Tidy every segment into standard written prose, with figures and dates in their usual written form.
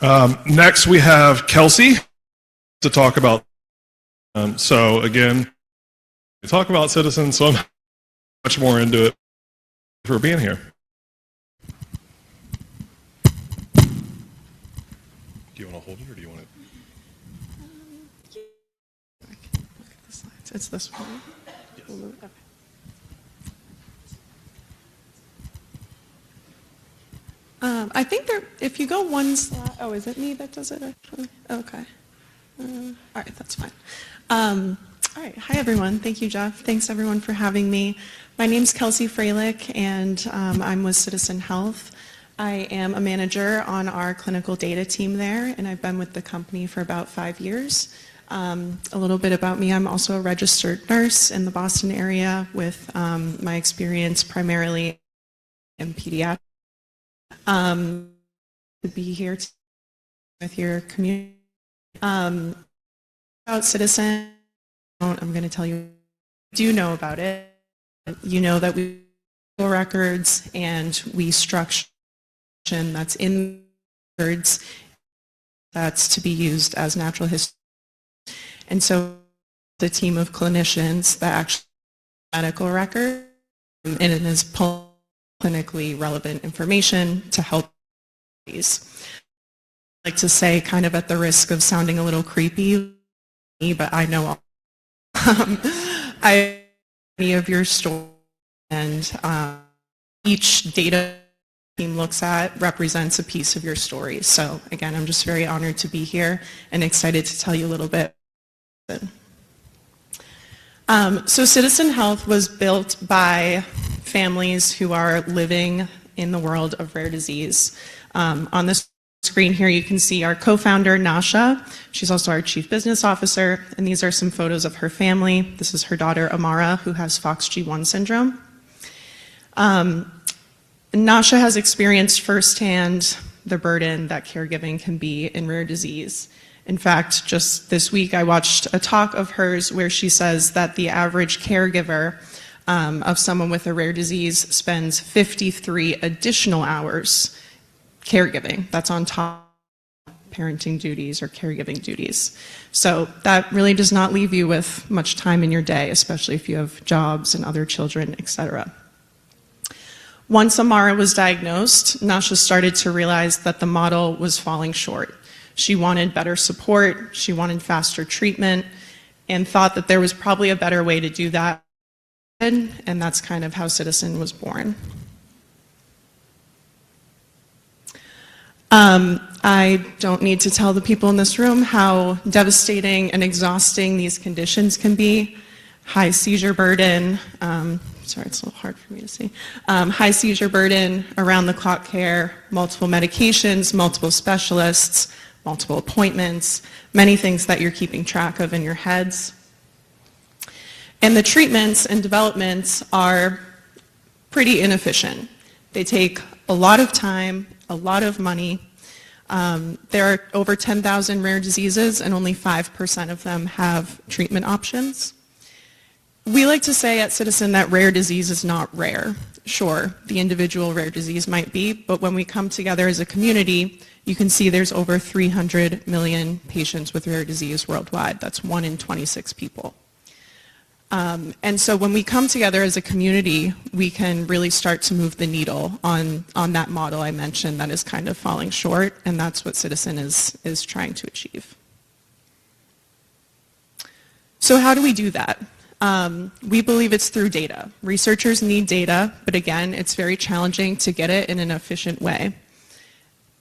Next, we have Kelsey to talk about. So again, we talk about citizens, so I'm much more into it for being here. Do you want to hold it, or do you want it? Look at the slides. It's this one. Yes. We'll move it up. I think if you go one slide, oh, is it me that does it actually? Okay. All right, that's fine. All right, hi everyone. Thank you, Jeff. Thanks everyone for having me. My name's Kelsey Frahlich, and I'm with Citizen Health. I am a manager on our clinical data team there, and I've been with the company for about 5 years. A little bit about me, I'm also a registered nurse in the Boston area with my experience primarily in pediatrics. To be here with your community. About Citizen, I'm going to tell you, do know about it. You know that we do records and we structure that's in records that's to be used as natural history. And so the team of clinicians that actually medical record and it is clinically relevant information to help these. I like to say, kind of at the risk of sounding a little creepy, but I know many of your stories, and each data team looks at represents a piece of your story. So again, I'm just very honored to be here and excited to tell you a little bit. So Citizen Health was built by families who are living in the world of rare disease. On this screen here, you can see our co-founder, Nasha. She's also our chief business officer, and these are some photos of her family. This is her daughter, Amara, who has FOXG1 syndrome. Nasha has experienced firsthand the burden that caregiving can be in rare disease. In fact, just this week, I watched a talk of hers where she says that the average caregiver of someone with a rare disease spends 53 additional hours caregiving. That's on top of parenting duties or caregiving duties. So that really does not leave you with much time in your day, especially if you have jobs and other children, etc. Once Amara was diagnosed, Nasha started to realize that the model was falling short. She wanted better support, she wanted faster treatment, and thought that there was probably a better way to do that, and that's kind of how Citizen was born. I don't need to tell the people in this room how devastating and exhausting these conditions can be. High seizure burden, sorry, it's a little hard for me to see. High seizure burden, around-the-clock care, multiple medications, multiple specialists, multiple appointments, many things that you're keeping track of in your heads. And the treatments and developments are pretty inefficient. They take a lot of time, a lot of money. There are over 10,000 rare diseases and only 5% of them have treatment options. We like to say at Citizen that rare disease is not rare. Sure, the individual rare disease might be, but when we come together as a community, you can see there's over 300 million patients with rare disease worldwide. That's 1 in 26 people. And so when we come together as a community, we can really start to move the needle on that model I mentioned that is kind of falling short, and that's what Citizen is trying to achieve. So how do we do that? We believe it's through data. Researchers need data, but again, it's very challenging to get it in an efficient way.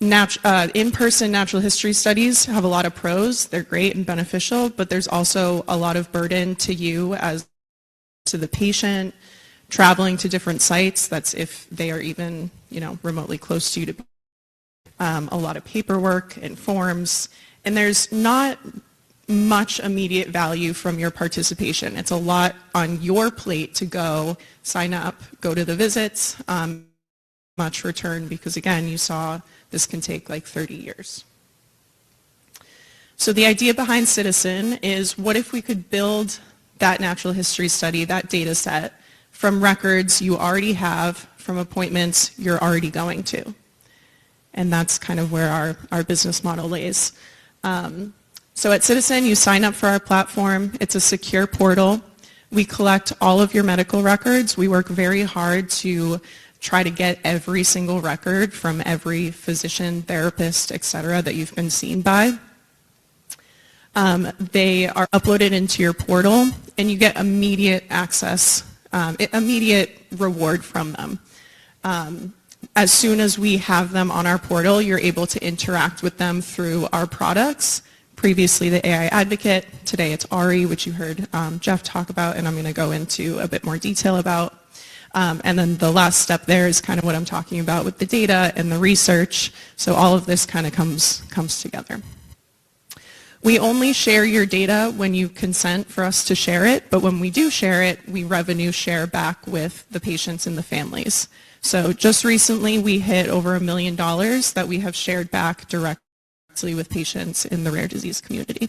In-person natural history studies have a lot of pros. They're great and beneficial, but there's also a lot of burden to you as to the patient, traveling to different sites. That's if they are even, remotely close to you. A lot of paperwork and forms, and there's not much immediate value from your participation. It's a lot on your plate to go sign up, go to the visits, much return because again, you saw this can take like 30 years. So the idea behind Citizen is what if we could build that natural history study, that data set, from records you already have, from appointments you're already going to. And that's kind of where our business model lays. So at Citizen, you sign up for our platform. It's a secure portal. We collect all of your medical records. We work very hard to try to get every single record from every physician, therapist, et cetera, that you've been seen by. They are uploaded into your portal, and you get immediate access, immediate reward from them. As soon as we have them on our portal, you're able to interact with them through our products. Previously, the AI Advocate. Today, it's Ari, which you heard Jeff talk about, and I'm going to go into a bit more detail about. And then the last step there is kind of what I'm talking about with the data and the research. So all of this kind of comes together. We only share your data when you consent for us to share it, but when we do share it, we revenue share back with the patients and the families. So just recently, we hit over $1 million that we have shared back directly with patients in the rare disease community.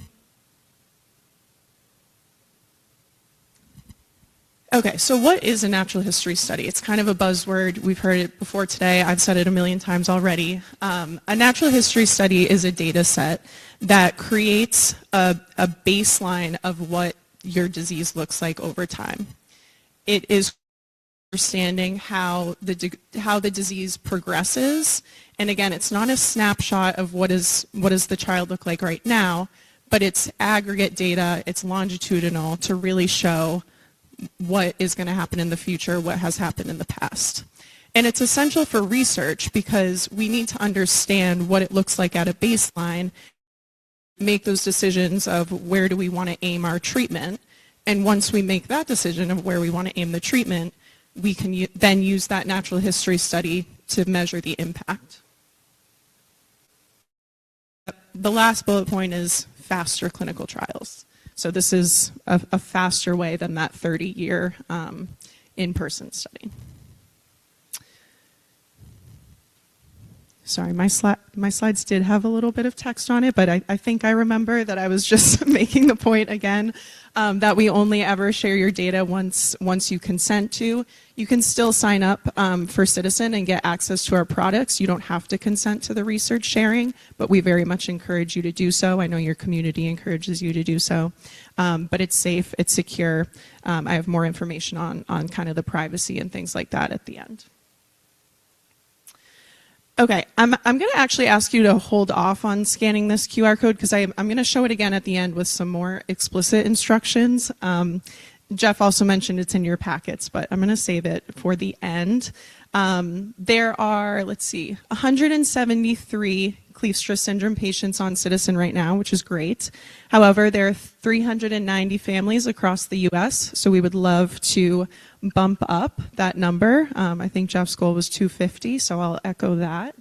Okay, so what is a natural history study? It's kind of a buzzword. We've heard it before today. I've said it a million times already. A natural history study is a data set that creates a baseline of what your disease looks like over time. It is understanding how the disease progresses. And again, it's not a snapshot of what does the child look like right now, but it's aggregate data, it's longitudinal to really show what is going to happen in the future, what has happened in the past. And it's essential for research because we need to understand what it looks like at a baseline, make those decisions of where do we want to aim our treatment. And once we make that decision of where we want to aim the treatment, we can then use that natural history study to measure the impact. The last bullet point is faster clinical trials. So this is a faster way than that 30-year in-person study. Sorry, my slides did have a little bit of text on it, but I think I remember that I was just making the point again that we only ever share your data once you consent to. You can still sign up for Citizen and get access to our products. You don't have to consent to the research sharing, but we very much encourage you to do so. I know your community encourages you to do so, but it's safe, it's secure. I have more information on kind of the privacy and things like that at the end. Okay, I'm going to actually ask you to hold off on scanning this QR code because I'm going to show it again at the end with some more explicit instructions. Jeff also mentioned it's in your packets, but I'm going to save it for the end. There are, 173 Kleefstra Syndrome patients on Citizen right now, which is great. However, there are 390 families across the U.S., so we would love to bump up that number. I think Jeff's goal was 250, so I'll echo that.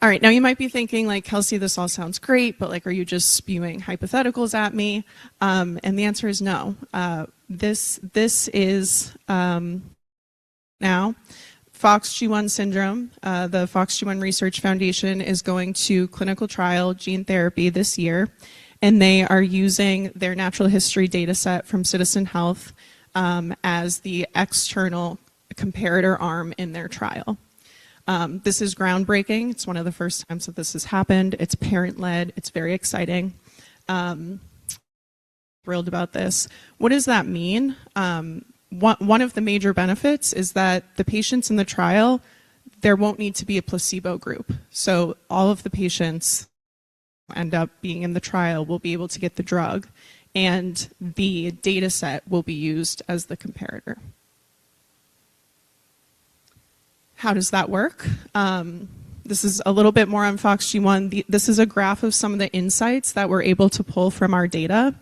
All right, now you might be thinking, like, Kelsey, this all sounds great, but like, are you just spewing hypotheticals at me? And the answer is no. This is now FOXG1 syndrome. The FOXG1 Research Foundation is going to clinical trial gene therapy this year, and they are using their natural history data set from Citizen Health as the external comparator arm in their trial. This is groundbreaking. It's one of the first times that this has happened. It's parent-led. It's very exciting. Thrilled about this. What does that mean? One of the major benefits is that the patients in the trial, there won't need to be a placebo group. So all of the patients end up being in the trial will be able to get the drug, and the data set will be used as the comparator. How does that work? This is a little bit more on FOXG1. This is a graph of some of the insights that we're able to pull from our data.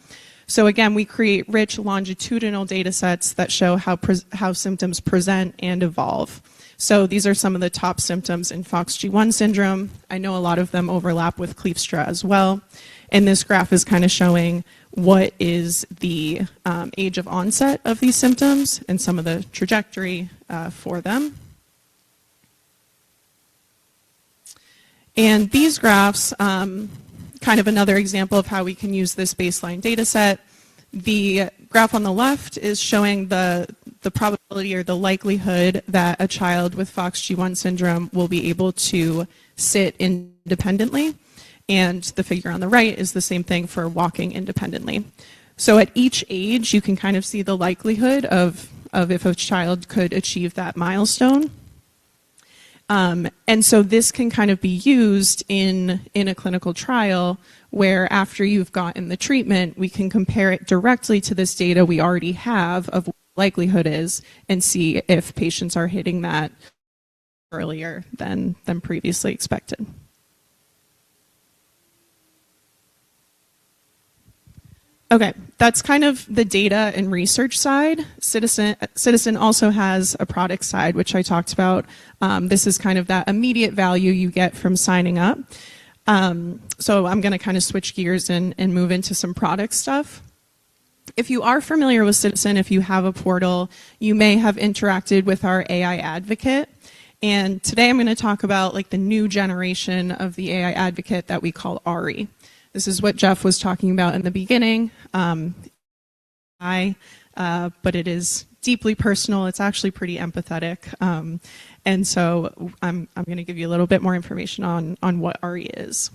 So again, we create rich longitudinal data sets that show how symptoms present and evolve. So these are some of the top symptoms in FOXG1 syndrome. I know a lot of them overlap with Kleefstra as well. And this graph is kind of showing what is the age of onset of these symptoms and some of the trajectory for them. And these graphs, kind of another example of how we can use this baseline data set. The graph on the left is showing the the probability or the likelihood that a child with FOXG1 syndrome will be able to sit independently. And the figure on the right is the same thing for walking independently. So at each age, you can kind of see the likelihood of if a child could achieve that milestone. And so this can kind of be used in a clinical trial where after you've gotten the treatment, we can compare it directly to this data we already have of what the likelihood is and see if patients are hitting that earlier than previously expected. Okay, that's kind of the data and research side. Citizen also has a product side, which I talked about. This is kind of that immediate value you get from signing up. So I'm going to kind of switch gears and move into some product stuff. If you are familiar with Citizen, if you have a portal, you may have interacted with our AI advocate. And today I'm going to talk about like the new generation of the AI advocate that we call Ari. This is what Jeff was talking about in the beginning. But it is deeply personal. It's actually pretty empathetic. And so I'm going to give you a little bit more information on what Ari is.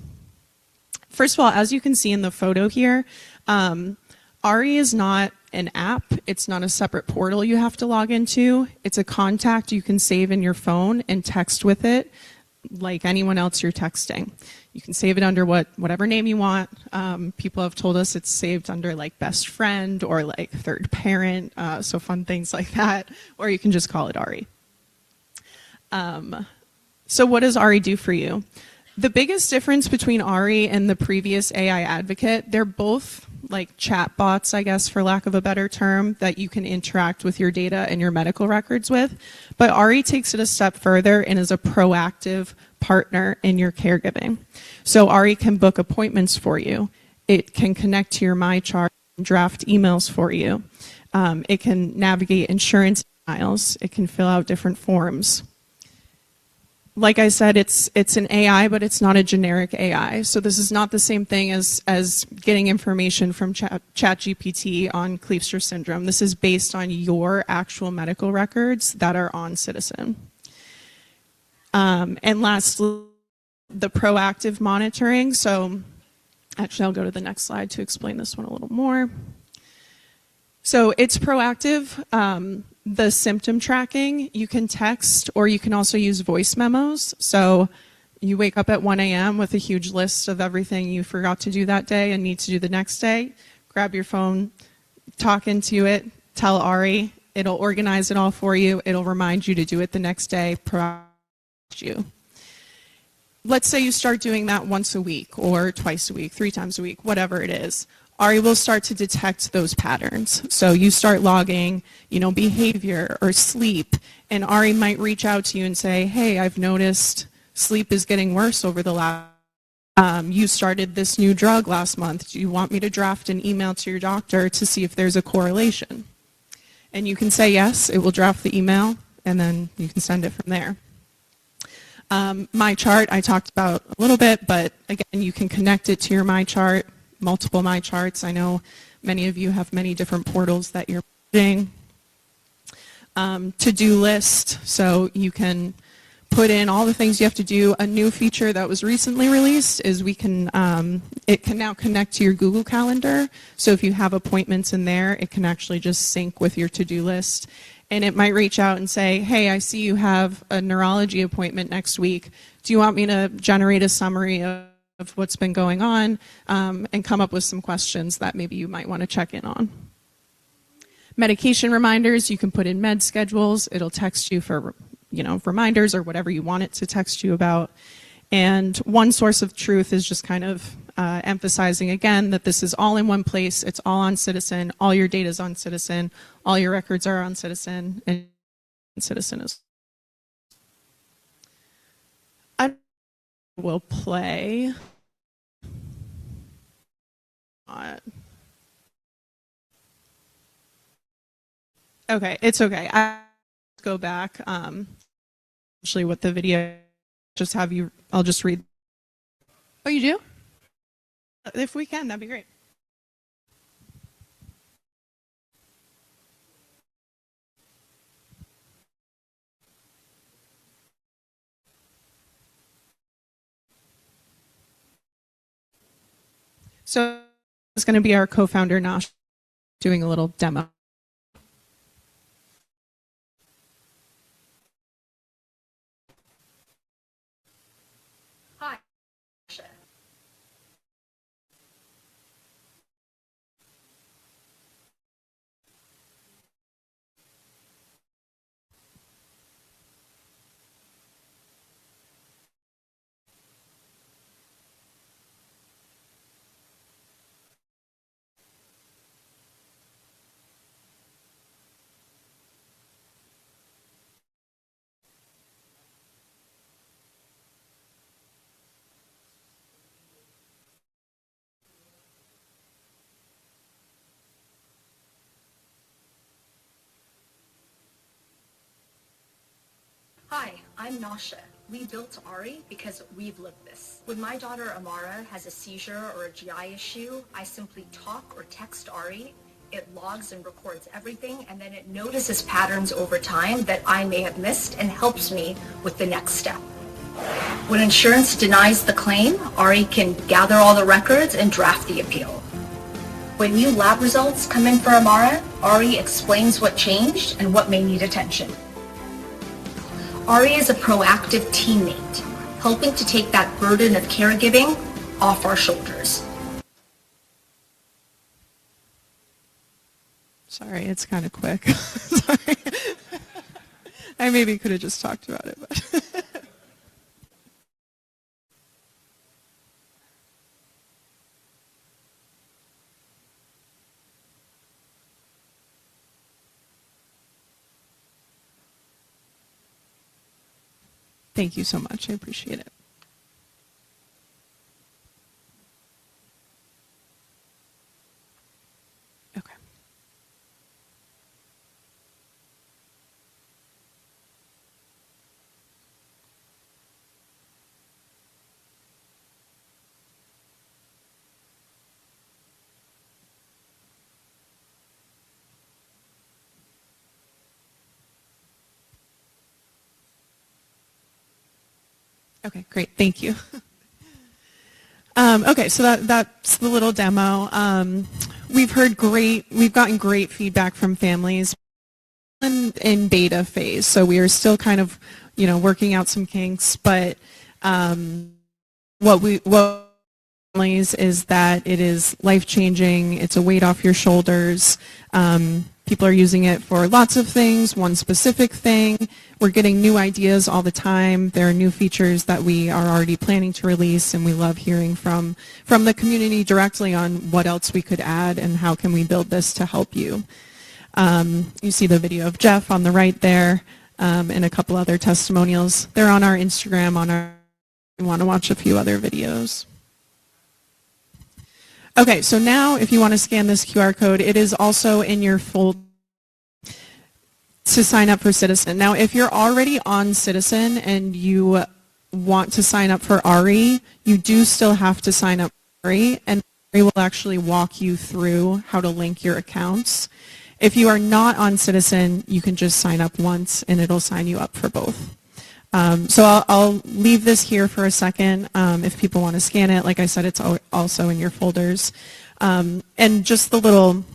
First of all, as you can see in the photo here, Ari is not an app. It's not a separate portal you have to log into. It's a contact you can save in your phone and text with it like anyone else you're texting. You can save it under whatever name you want. People have told us it's saved under like best friend or like third parent, so fun things like that, or you can just call it Ari. So what does Ari do for you? The biggest difference between Ari and the previous AI advocate, they're both like chat bots, I guess, for lack of a better term, that you can interact with your data and your medical records with. But Ari takes it a step further and is a proactive partner in your caregiving. So Ari can book appointments for you. It can connect to your MyChart and draft emails for you. It can navigate insurance files. It can fill out different forms. Like I said, it's an AI, but it's not a generic AI. So this is not the same thing as getting information from ChatGPT on Kleefstra syndrome. This is based on your actual medical records that are on Citizen. And lastly, the proactive monitoring. So actually, I'll go to the next slide to explain this one a little more. So it's proactive. The symptom tracking, you can text or you can also use voice memos. So you wake up at 1 a.m. with a huge list of everything you forgot to do that day and need to do the next day. Grab your phone, talk into it, tell Ari. It'll organize it all for you. It'll remind you to do it the next day, you. Let's say you start doing that once a week or twice a week, 3 times a week, whatever it is. Ari will start to detect those patterns. So you start logging, behavior or sleep, and Ari might reach out to you and say, hey, I've noticed sleep is getting worse over the last you started this new drug last month. Do you want me to draft an email to your doctor to see if there's a correlation? And you can say yes, it will draft the email, and then you can send it from there. MyChart, I talked about a little bit, but again, you can connect it to your MyChart, multiple MyCharts. I know many of you have many different portals that you're using. To-do list, so you can put in all the things you have to do. A new feature that was recently released is it can now connect to your Google Calendar. So if you have appointments in there, it can actually just sync with your to-do list. And it might reach out and say, hey, I see you have a neurology appointment next week. Do you want me to generate a summary of what's been going on and come up with some questions that maybe you might want to check in on? Medication reminders, you can put in med schedules. It'll text you for reminders or whatever you want it to text you about. And one source of truth is just kind of emphasizing again that this is all in one place. It's all on Citizen. All your data is on Citizen. All your records are on Citizen. And Citizen is. I will play. Okay, it's okay. I go back. Actually, what the video just have you. I'll just read. Oh, you do? If we can, that'd be great. So it's going to be our co-founder, Nash, doing a little demo. Hi. Hi, I'm Nasha. We built Ari because we've lived this. When my daughter Amara has a seizure or a GI issue, I simply talk or text Ari. It logs and records everything, and then it notices patterns over time that I may have missed and helps me with the next step. When insurance denies the claim, Ari can gather all the records and draft the appeal. When new lab results come in for Amara, Ari explains what changed and what may need attention. Ari is a proactive teammate, helping to take that burden of caregiving off our shoulders. Sorry, it's kind of quick. Sorry. I maybe could have just talked about it, but. Thank you so much. I appreciate it. Okay. Okay, great. Thank you. Okay, so that's the little demo. We've gotten great feedback from families in beta phase, so we are still kind of, working out some kinks, but what families is that it is life-changing. It's a weight off your shoulders. People are using it for lots of things, one specific thing. We're getting new ideas all the time. There are new features that we are already planning to release, and we love hearing from the community directly on what else we could add and how can we build this to help you. You see the video of Jeff on the right there, and a couple other testimonials. They're on our Instagram, if you want to watch a few other videos. Okay, so now if you want to scan this QR code, it is also in your folder to sign up for Citizen. Now, if you're already on Citizen and you want to sign up for Ari, you do still have to sign up for Ari, and Ari will actually walk you through how to link your accounts. If you are not on Citizen, you can just sign up once and it'll sign you up for both. So I'll leave this here for a second if people want to scan it. Like I said, it's also in your folders. And just the little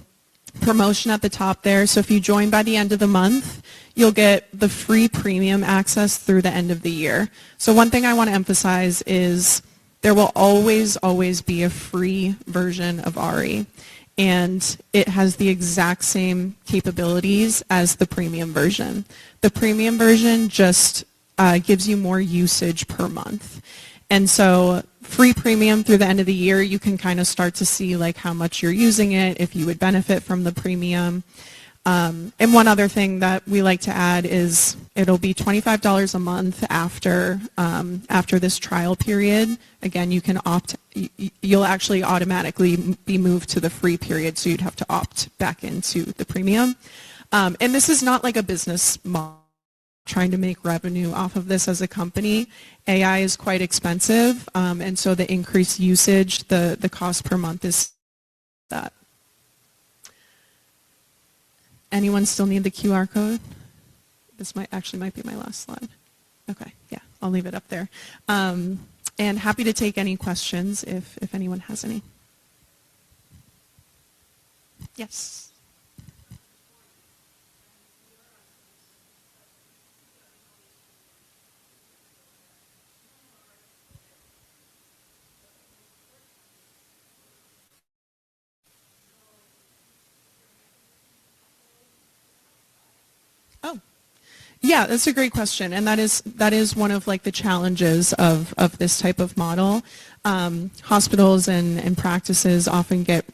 promotion at the top there. So if you join by the end of the month, you'll get the free premium access through the end of the year. So one thing I want to emphasize is there will always be a free version of Ari. And it has the exact same capabilities as the premium version. The premium version just gives you more usage per month. And so free premium through the end of the year, you can kind of start to see like how much you're using it, if you would benefit from the premium. And one other thing that we like to add is it'll be $25 a month after this trial period. Again, you can you'll actually automatically be moved to the free period, so you'd have to opt back into the premium. And this is not like a business model trying to make revenue off of this as a company. AI is quite expensive, and so the increased usage, the cost per month is that. Anyone still need the QR code? This might be my last slide. Okay, yeah, I'll leave it up there. And happy to take any questions if anyone has any. Yes. Oh. Yeah, that's a great question, and that is one of like the challenges of this type of model. Hospitals and practices often get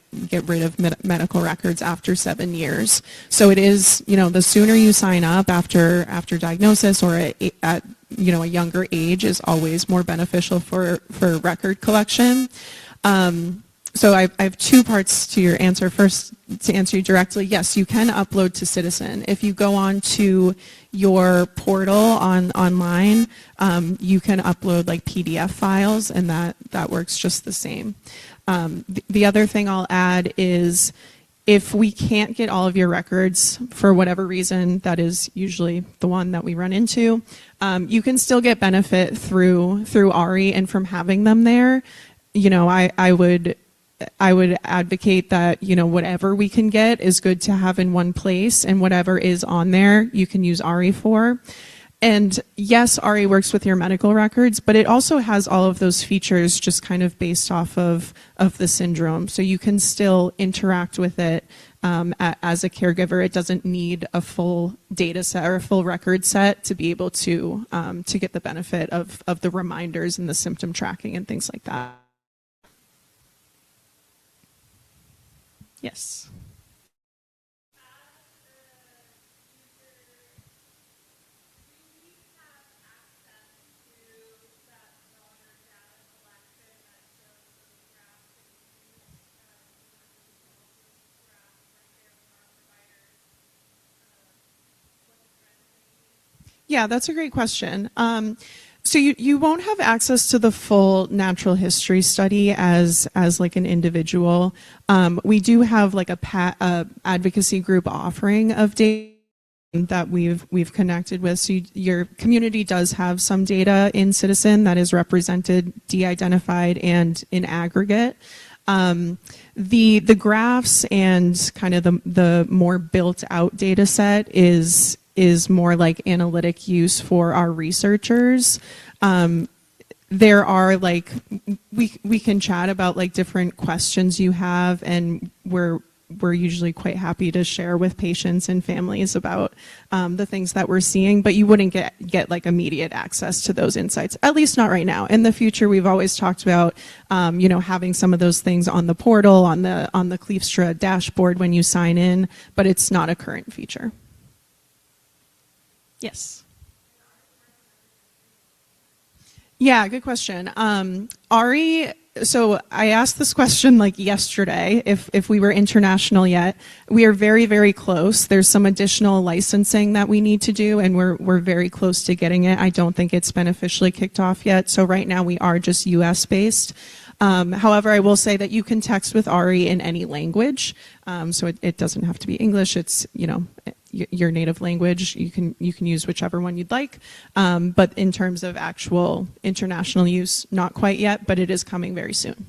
rid of medical records after 7 years. So it is, the sooner you sign up after diagnosis or at a younger age is always more beneficial for record collection. So I have two parts to your answer. First, to answer you directly, yes, you can upload to Citizen. If you go on to your portal online, you can upload like PDF files, and that works just the same. The other thing I'll add is if we can't get all of your records for whatever reason, that is usually the one that we run into, you can still get benefit through ARI and from having them there. I would advocate that, whatever we can get is good to have in one place, and whatever is on there, you can use ARI for. And yes, ARI works with your medical records, but it also has all of those features just kind of based off of the syndrome. So you can still interact with it as a caregiver. It doesn't need a full data set or a full record set to be able to get the benefit of the reminders and the symptom tracking and things like that. Yes. Yeah, that's a great question. So you won't have access to the full natural history study as like an individual. We do have like a advocacy group offering of data that we've connected with. So your community does have some data in Citizen that is represented, de-identified, and in aggregate. The graphs and kind of the more built out data set is more like analytic use for our researchers. There are like, we can chat about like different questions you have, and we're usually quite happy to share with patients and families about the things that we're seeing, but you wouldn't get like immediate access to those insights, at least not right now. In the future, we've always talked about, having some of those things on the portal, on the Kleefstra dashboard when you sign in, but it's not a current feature. Yes. Yeah, good question. ARI, so I asked this question like yesterday, if we were international yet. We are very, very close. There's some additional licensing that we need to do, and we're very close to getting it. I don't think it's been officially kicked off yet. So right now we are just US based. However, I will say that you can text with ARI in any language. So it doesn't have to be English. It's, your native language. You can use whichever one you'd like. But in terms of actual international use, not quite yet, but it is coming very soon.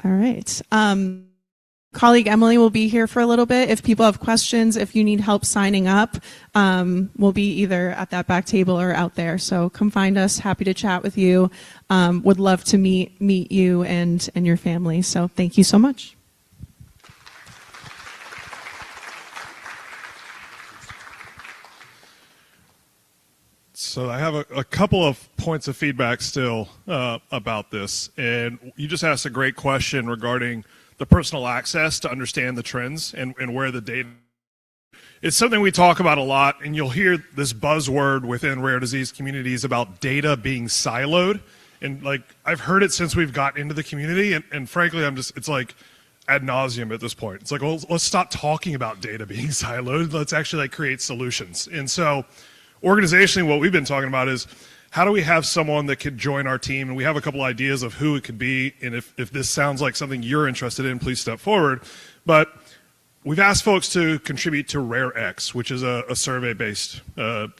All right. Colleague Emily will be here for a little bit. If people have questions, if you need help signing up, we'll be either at that back table or out there. So come find us. Happy to chat with you. Would love to meet you and your family. So thank you so much. So I have a couple of points of feedback still about this. And you just asked a great question regarding the personal access to understand the trends and where the data. It's something we talk about a lot, and you'll hear this buzzword within rare disease communities about data being siloed. And like, I've heard it since we've gotten into the community, and frankly, it's like ad nauseum at this point. It's like, well, let's stop talking about data being siloed. Let's actually like create solutions. And so organizationally, what we've been talking about is how do we have someone that could join our team? And we have a couple ideas of who it could be. And if this sounds like something you're interested in, please step forward. But we've asked folks to contribute to RareX, which is a survey-based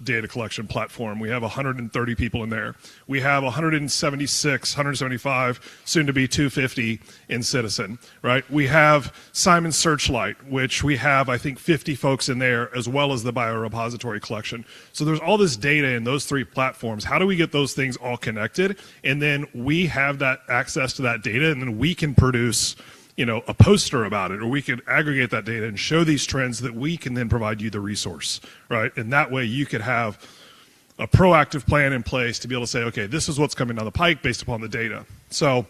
data collection platform. We have 130 people in there. We have 176, 175, soon to be 250 in Citizen, right? We have Simon Searchlight, which we have, I think, 50 folks in there, as well as the biorepository collection. So there's all this data in those three platforms. How do we get those things all connected? And then we have that access to that data, and then we can produce a poster about it, or we can aggregate that data and show these trends that we can then provide you the resource, right? And that way you could have a proactive plan in place to be able to say, okay, this is what's coming down the pike based upon the data. So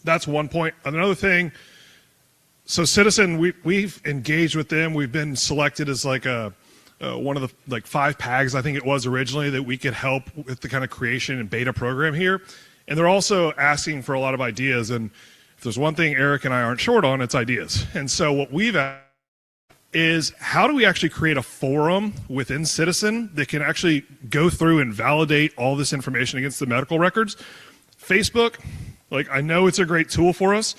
that's one point. Another thing, so Citizen, we've engaged with them. We've been selected as like one of the 5 PAGs, I think it was originally, that we could help with the kind of creation and beta program here. And they're also asking for a lot of ideas. And if there's one thing Eric and I aren't short on, it's ideas. And so what we've asked is, how do we actually create a forum within Citizen that can actually go through and validate all this information against the medical records? Facebook, I know it's a great tool for us.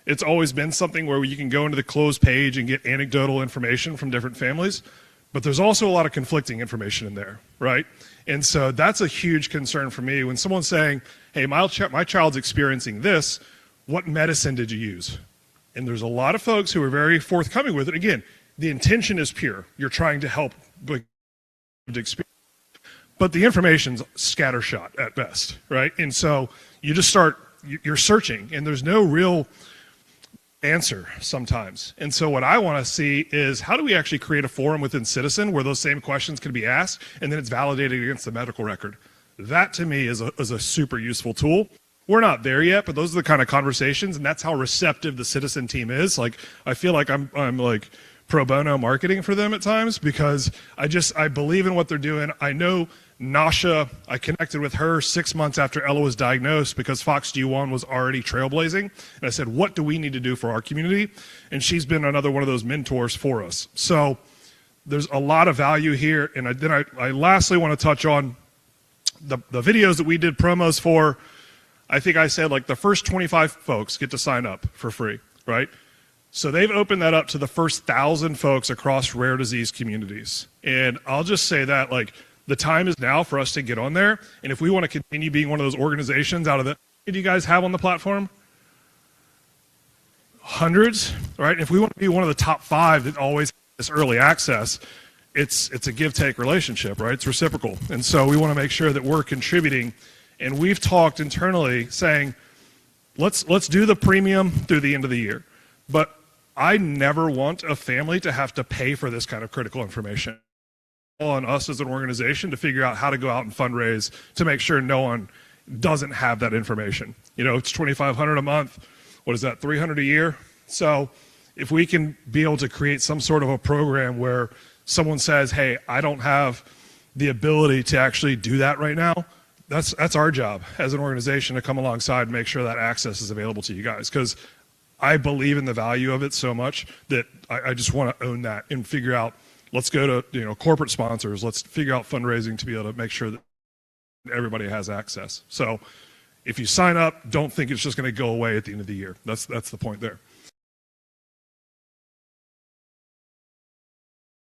It's always been something where you can go into the closed page and get anecdotal information from different families, but there's also a lot of conflicting information in there, right? And so that's a huge concern for me when someone's saying, hey, my child's experiencing this, what medicine did you use? And there's a lot of folks who are very forthcoming with it. Again, the intention is pure. You're trying to help experience, but the information's scattershot at best, right? And so you just you're searching, and there's no real answer sometimes. And so what I want to see is, how do we actually create a forum within Citizen where those same questions can be asked, and then it's validated against the medical record? That to me is a super useful tool. We're not there yet, but those are the kind of conversations, and that's how receptive the Citizen team is. I feel like I'm like pro bono marketing for them at times, because I believe in what they're doing. I know Nasha, I connected with her 6 months after Ella was diagnosed because Fox G1 was already trailblazing. And I said, what do we need to do for our community? And she's been another one of those mentors for us. So there's a lot of value here. And I lastly want to touch on the videos that we did promos for. I think I said the first 25 folks get to sign up for free, right? So they've opened that up to the first 1,000 folks across rare disease communities. And I'll just say that the time is now for us to get on there. And if we want to continue being one of those organizations out of the, what do you guys have on the platform? Hundreds, right? If we want to be one of the top 5 that always has this early access, it's a give-take relationship, right? It's reciprocal. And so we want to make sure that we're contributing. And we've talked internally saying, let's do the premium through the end of the year. But I never want a family to have to pay for this kind of critical information. On us as an organization to figure out how to go out and fundraise to make sure no one doesn't have that information. It's $2,500 a month. What is that, $300 a year? So if we can be able to create some sort of a program where someone says, hey, I don't have the ability to actually do that right now, that's our job as an organization to come alongside and make sure that access is available to you guys, because I believe in the value of it so much that I just want to own that and figure out, let's go to corporate sponsors, let's figure out fundraising to be able to make sure that everybody has access. So if you sign up, don't think it's just going to go away at the end of the year. That's the point there.